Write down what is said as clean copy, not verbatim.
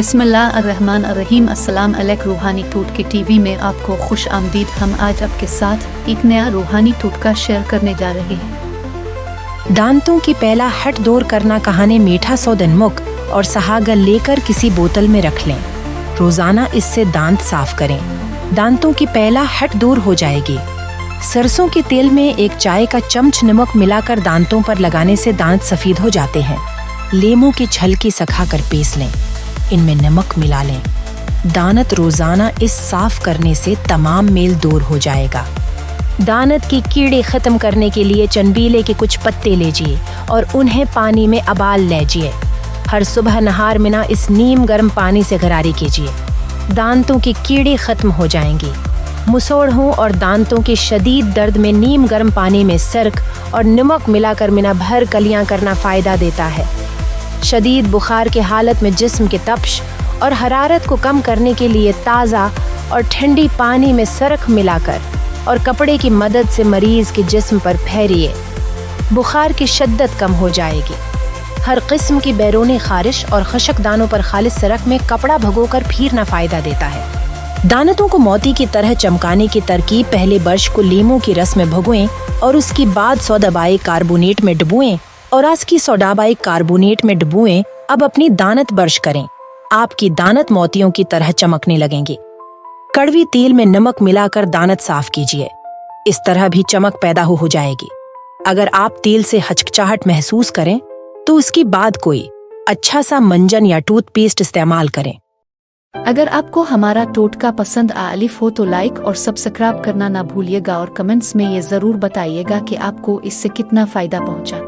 बिस्मिल्लाहिर्रहमानिर्रहीम। अस्सलाम अलैकुम। रूहानी टोटके टीवी में आपको खुश आमदीद। हम आज आपके साथ एक नया रूहानी टोटका शेयर करने जा रहे हैं। दांतों की पहला हट दूर करना कहानी मीठा सौदनमुख और सहागल लेकर किसी बोतल में रख लें। रोजाना इससे दांत साफ करें। दांतों की पहला हट दूर हो जाएगी। सरसों के तेल में एक चाय का चम्मच नमक मिलाकर दांतों पर लगाने से दांत सफेद हो जाते हैं। लीमू की छलकी सखाकर पीस लें, इनमें नमक मिला लें। दांत रोजाना इस साफ करने से तमाम मेल दूर हो जाएगा। दांत की कीड़े खत्म करने के लिए चंबीले के कुछ पत्ते लीजिए और उन्हें पानी में उबाल लीजिए। हर सुबह नहार में ना इस नीम गर्म पानी से गरारी कीजिए। दांतों की कीड़े खत्म हो जाएंगी। मुसोड़ों और दांतों के शदीद दर्द में नीम गर्म पानी में सर्क और नमक मिलाकर मिना भर कलियां करना फायदा देता है। शदीद बुखार के हालत में जिस्म के तप्श और हरारत को कम करने के लिए ताज़ा और ठंडी पानी में सर्क मिलाकर और कपड़े की मदद से मरीज के जिस्म पर फेरिए। बुखार की शिद्दत कम हो जाएगी। हर किस्म की बैरूनी खारिश और खशक दानों पर खालिस सरक में कपड़ा भगोकर फिरना फायदा देता है। दांतों को मोती की तरह चमकाने की तरकीब, पहले ब्रश को लीमू की रस में भगोएं और उसके बाद सोडाबाई कार्बोनेट में डुबोएं और आस्की सोडाबाई कार्बोनेट में डुबोएं। अब अपनी दानत ब्रश करें। आपकी दानत मोतियों की तरह चमकने लगेंगे। कड़वी तेल में नमक मिलाकर दानत साफ कीजिए। इस तरह भी चमक पैदा हो जाएगी। अगर आप तेल से हचकचाहट महसूस करें तो उसके बाद कोई अच्छा सा मंजन या टूथपेस्ट इस्तेमाल करें। अगर आपको हमारा टोटका पसंद आलिफ हो तो लाइक और सब्सक्राइब करना ना भूलिएगा और कमेंट्स में ये जरूर बताइएगा कि आपको इससे कितना फायदा पहुंचा।